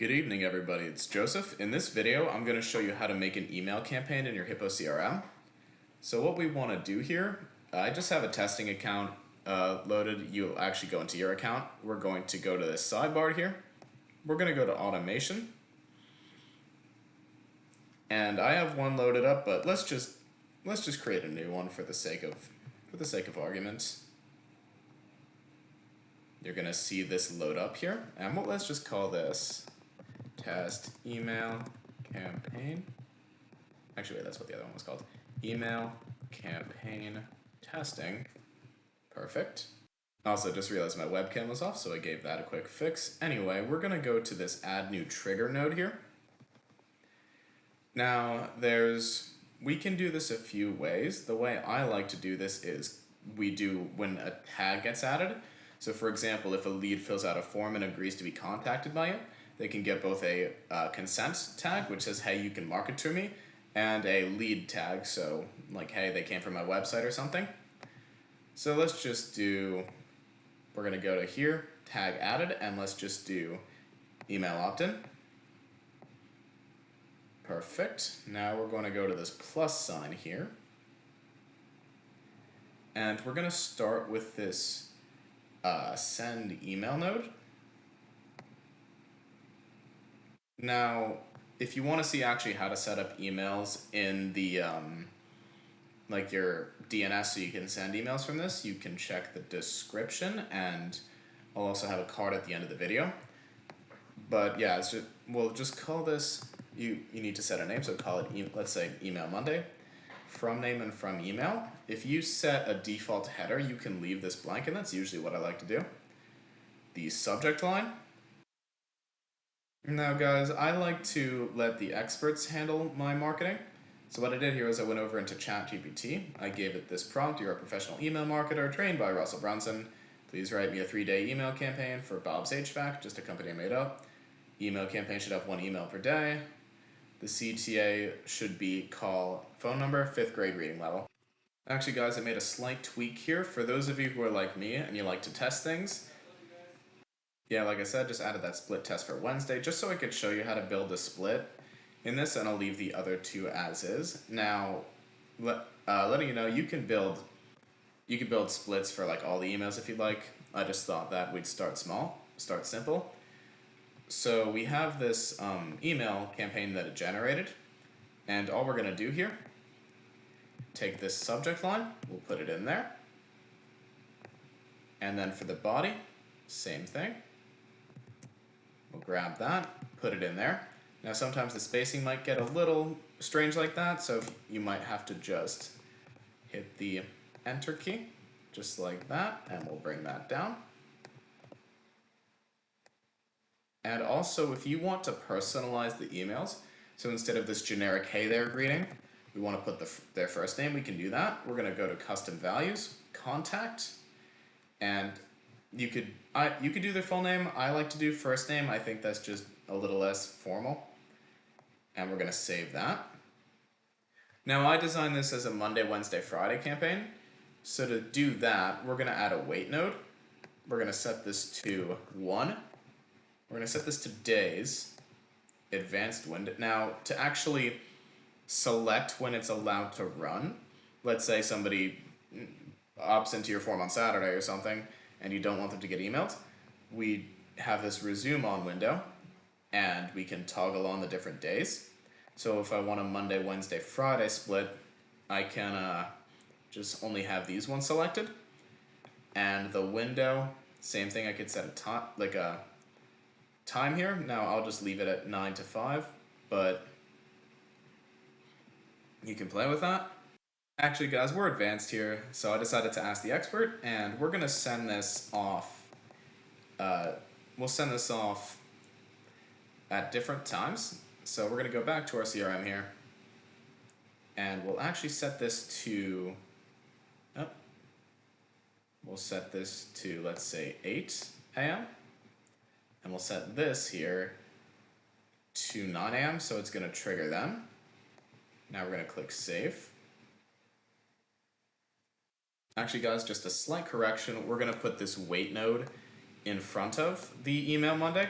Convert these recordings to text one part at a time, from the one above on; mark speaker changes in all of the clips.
Speaker 1: Good evening, everybody. It's Joseph. In this video, I'm going to show you how to make an email campaign in your HyppoCRM. So what we want to do here, I just have a testing account loaded. You'll actually go into your account. We're going to go to this sidebar here. We're going to go to automation. And I have one loaded up, but let's just create a new one for the sake of argument. You're going to see this load up here. And let's just call this test email campaign. Actually, wait, that's what the other one was called. Email campaign testing. Perfect. Also, just realized my webcam was off, so I gave that a quick fix. Anyway, we're going to go to this add new trigger node here. Now, we can do this a few ways. The way I like to do this is we do when a tag gets added. So for example, if a lead fills out a form and agrees to be contacted by you, they can get both a consent tag, which says, hey, you can market to me, and a lead tag, so like, hey, they came from my website or something. So let's just do, we're going to go to here, tag added, and let's just do email opt-in. Perfect. Now we're going to go to this plus sign here, and we're going to start with this send email node. Now, if you want to see actually how to set up emails in the like your DNS so you can send emails from this, you can check the description, and I'll also have a card at the end of the video. But yeah, we'll just call this, you need to set a name, so call it, let's say email Monday, from name and from email. If you set a default header, you can leave this blank, and that's usually what I like to do. The subject line. Now guys, I like to let the experts handle my marketing. So what I did here is I went over into ChatGPT. I gave it this prompt: you're a professional email marketer trained by Russell Brunson. Please write me a 3-day email campaign for Bob's HVAC, just a company I made up. Email campaign should have 1 email per day. The CTA should be call phone number, 5th grade reading level. Actually guys, I made a slight tweak here. For those of you who are like me and you like to test things, yeah, like I said, just added that split test for Wednesday, just so I could show you how to build a split in this, and I'll leave the other two as is. Now, letting you know, you can build splits for like all the emails if you'd like. I just thought that we'd start small, start simple. So we have this email campaign that it generated, and all we're gonna do here, take this subject line, we'll put it in there, and then for the body, same thing. We'll grab that, put it in there. Now sometimes the spacing might get a little strange like that, so you might have to just hit the enter key, just like that, and we'll bring that down. And also, if you want to personalize the emails, so instead of this generic hey there greeting, we want to put their first name, we can do that. We're going to go to custom values, contact, and you could do their full name. I like to do first name. I think that's just a little less formal. And we're going to save that. Now I designed this as a Monday, Wednesday, Friday campaign. So to do that, we're going to add a wait node. We're going to set this to 1. We're going to set this to days, advanced window. Now to actually select when it's allowed to run, let's say somebody opts into your form on Saturday or something, and you don't want them to get emailed, we have this resume on window, and we can toggle on the different days. So if I want a Monday, Wednesday, Friday split, I can just only have these ones selected. And the window, same thing, I could set a time here. Now I'll just leave it at 9 to 5, but you can play with that. Actually guys, we're advanced here, so I decided to ask the expert, and we're going to send this off. We'll send this off at different times. So we're going to go back to our CRM here, and we'll actually set this to, we'll set this to, let's say, 8 a.m. And we'll set this here to 9 a.m. so it's going to trigger them. Now we're going to click save. Actually guys, just a slight correction. We're going to put this wait node in front of the email Monday,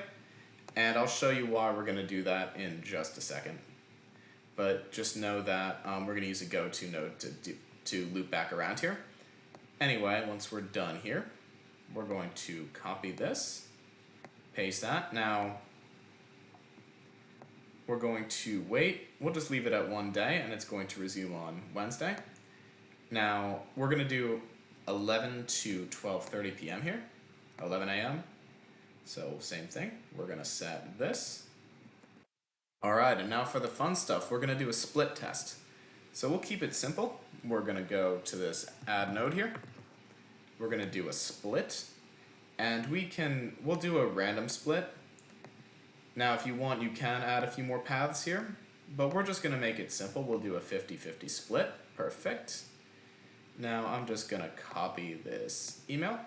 Speaker 1: And I'll show you why we're going to do that in just a second. But just know that we're going to use a go-to node to loop back around here. Anyway, once we're done here, we're going to copy this, paste that. Now, we're going to wait. We'll just leave it at 1 day, and it's going to resume on Wednesday. Now, we're going to do 11 to 12:30 p.m. here, 11 a.m. So same thing. We're going to set this. All right, and now for the fun stuff, we're going to do a split test. So we'll keep it simple. We're going to go to this add node here. We're going to do a split, and we'll do a random split. Now, if you want, you can add a few more paths here, but we're just going to make it simple. We'll do a 50-50 split. Perfect. Now, I'm just going to copy this email.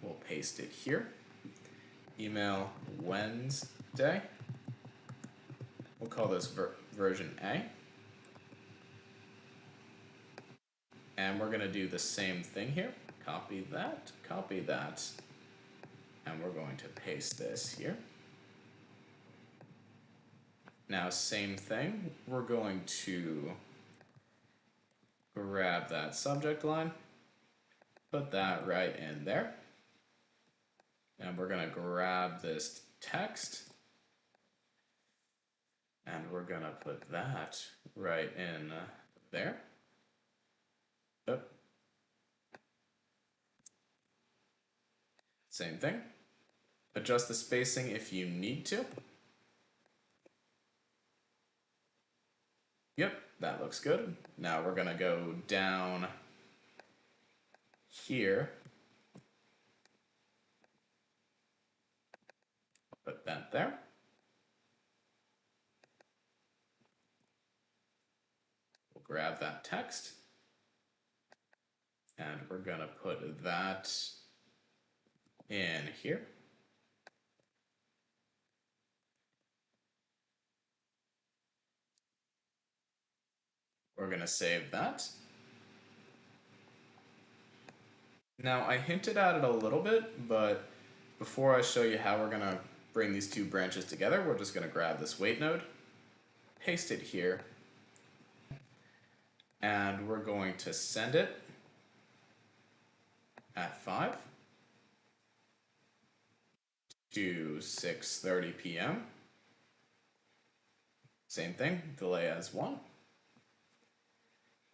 Speaker 1: We'll paste it here. Email Wednesday. We'll call this version A. And we're going to do the same thing here. Copy that, and we're going to paste this here. Now, same thing. We're going to grab that subject line, put that right in there. And we're going to grab this text, and we're going to put that right in there. Yep. Same thing. Adjust the spacing if you need to. Yep, that looks good. Now we're going to go down here. Put that there. We'll grab that text. And we're going to put that in here. We're going to save that. Now, I hinted at it a little bit, but before I show you how we're going to bring these two branches together, we're just going to grab this wait node, paste it here, and we're going to send it at 5 to 6:30 p.m. Same thing, delay as 1.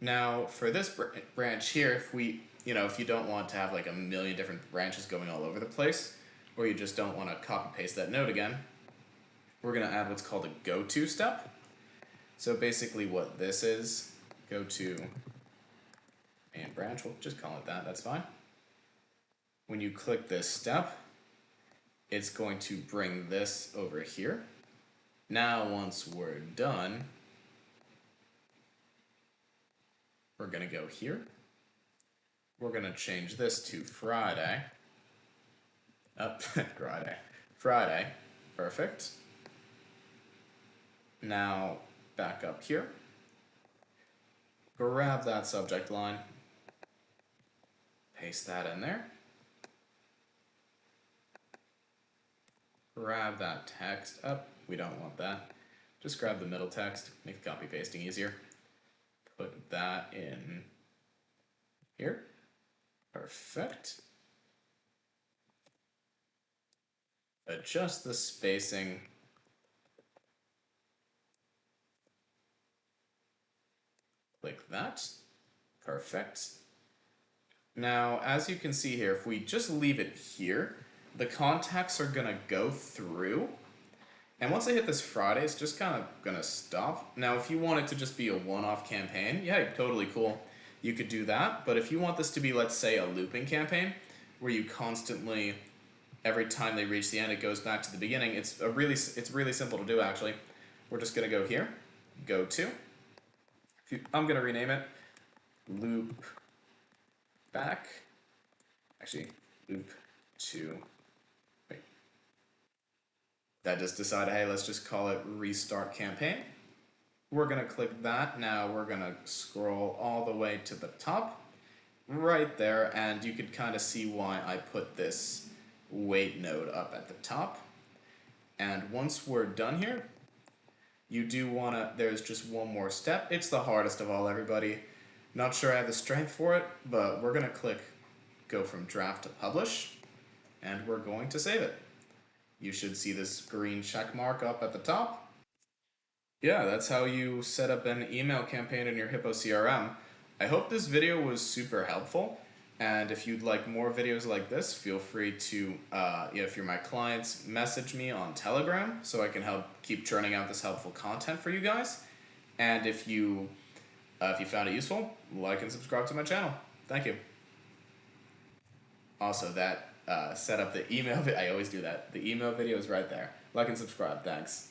Speaker 1: Now, for this branch here, if you don't want to have like a million different branches going all over the place, or you just don't want to copy paste that node again, we're going to add what's called a go-to step. So basically what this is, go to main branch, we'll just call it that, that's fine. When you click this step, it's going to bring this over here. Now, once we're done, we're going to go here. We're going to change this to Friday. Friday. Perfect. Now, back up here. Grab that subject line. Paste that in there. Grab that text up. We don't want that. Just grab the middle text. Make copy pasting easier. Put that in here. Perfect. Adjust the spacing. Click that. Perfect. Now, as you can see here, if we just leave it here, the contacts are going to go through. And once I hit this Friday, it's just kind of going to stop. Now, if you want it to just be a one-off campaign, yeah, totally cool. You could do that. But if you want this to be, let's say, a looping campaign, where you constantly, every time they reach the end, it goes back to the beginning, it's really simple to do, actually. We're just going to go here, go to. I'm going to rename it loop back. Actually, loop to. Wait. That just decided, hey, let's just call it restart campaign. We're going to click that. Now we're going to scroll all the way to the top, right there, and you could kind of see why I put this wait node up at the top. And once we're done here, you do want to, there's just one more step. It's the hardest of all, everybody. Not sure I have the strength for it, but we're going to click go from draft to publish, and we're going to save it. You should see this green check mark up at the top. Yeah, that's how you set up an email campaign in your HyppoCRM. I hope this video was super helpful. And if you'd like more videos like this, feel free to, if you're my clients, message me on Telegram so I can help keep churning out this helpful content for you guys. And if you found it useful, like and subscribe to my channel. Thank you. Also, that set up the email. I always do that. The email video is right there. Like and subscribe. Thanks.